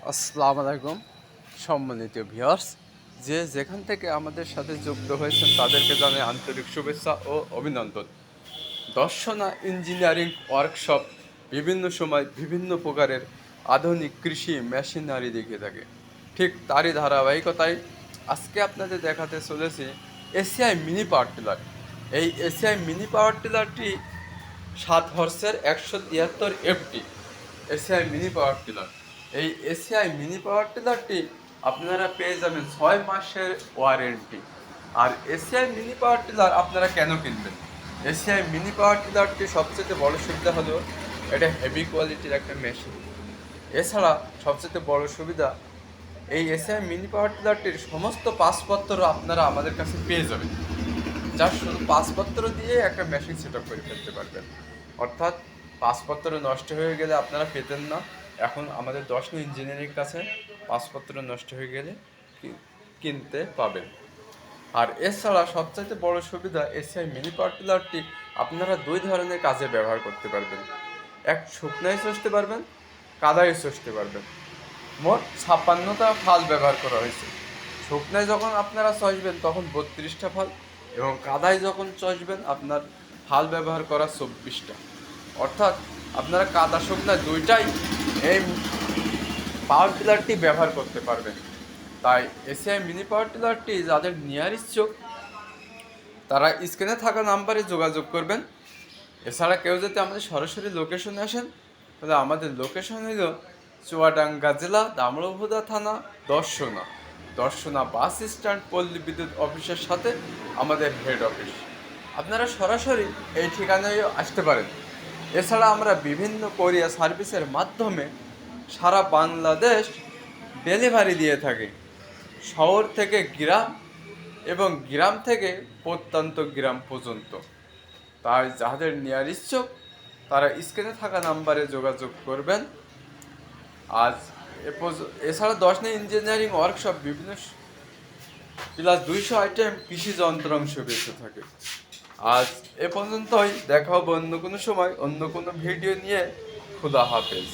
আসসালামু আলাইকুম সম্মানিত ভিউয়ার্স, যে যেখান থেকে আমাদের সাথে যুক্ত হয়েছেন তাদেরকে জানাই আন্তরিক শুভেচ্ছা ও অভিনন্দন। দর্শনা ইঞ্জিনিয়ারিং ওয়ার্কশপ বিভিন্ন সময় বিভিন্ন প্রকারের আধুনিক কৃষি মেশিনারি দেখিয়ে থাকে। ঠিক তারই ধারাবাহিকতায় আজকে আপনাদের দেখাতে চলেছি এসিআই মিনি পাওয়ার টিলার। এই এসিআই মিনি পাওয়ার টিলারটি 7 হর্সের 173 FT ACI mini power tiller. এই এসিআই মিনি পাওয়ার টিলারটি আপনারা পেয়ে যাবেন 6 মাসের ওয়ারেন্টি। আর এসিআই মিনি পাওয়ার টিলার আপনারা কেন কিনবেন? এসিআই মিনি পাওয়ার টিলারটি সবচেয়ে বড় সুবিধা হলো এটা হেভি কোয়ালিটির একটা মেশিন। এছাড়া সবচেয়ে বড় সুবিধা, এই এসিআই মিনি পাওয়ার টিলারটির সমস্ত পাসপত্র আপনারা আমাদের কাছে পেয়ে যাবেন, যা শুধু পাসপত্র দিয়ে একটা মেশিন সেট আপ করে ফেলতে পারবেন। অর্থাৎ পাসপত্র নষ্ট হয়ে গেলে আপনারা পেতেন না, এখন আমাদের দর্শন ইঞ্জিনিয়ারিং কাছে পাসপত্র নষ্ট হয়ে গেলে কিনতে পাবেন। আর এছাড়া সবচাইতে বড় সুবিধা, এসিআই মিনি পাওয়ার টিলারটি আপনারা 2 ধরনের কাজে ব্যবহার করতে পারবেন। এক, শুকনায় চষতে পারবেন, কাদায় চষতে পারবেন। মোট 56টা ফাল ব্যবহার করা হয়েছে। শুকনায় যখন আপনারা চষবেন তখন 32টা ফাল, এবং কাদায় যখন চষবেন আপনার ফাল ব্যবহার করা 24টা। অর্থাৎ আপনারা কাদা শুকনা দুইটাই এই পাওয়ার টিলারটি ব্যবহার করতে পারবেন। তাই এসিআই মিনি পাওয়ার টিলারটি যাদের নেওয়ার ইচ্ছুক তারা স্ক্রিনে থাকা নাম্বারে যোগাযোগ করবেন। এছাড়া কেউ যদি আমাদের সরাসরি লোকেশনে আসেন, তাহলে আমাদের লোকেশন হলো চুয়াডাঙ্গা জেলা, দামড়হুদা থানা, দর্শনা বাস স্ট্যান্ড, পল্লী বিদ্যুৎ অফিসের সাথে আমাদের হেড অফিস। আপনারা সরাসরি এই ঠিকানায় আসতে পারেন। এছাড়া আমরা বিভিন্ন কোরিয়ার সার্ভিসের মাধ্যমে সারা বাংলাদেশ ডেলিভারি দিয়ে থাকি, শহর থেকে গ্রাম এবং গ্রাম থেকে প্রত্যন্ত গ্রাম পর্যন্ত। তাই যাদের নেওয়ার ইচ্ছুক তারা স্ক্রিনে থাকা নাম্বারে যোগাযোগ করবেন। আজ এছাড়া দর্শনা ইঞ্জিনিয়ারিং ওয়ার্কশপ বিভিন্ন +200 আইটেম কৃষি যন্ত্রাংশ বেঁচে থাকে। আজ এ পর্যন্তই, দেখা হবে অন্য কোনো সময় অন্য কোনো ভিডিও নিয়ে। খোদা হাফেজ।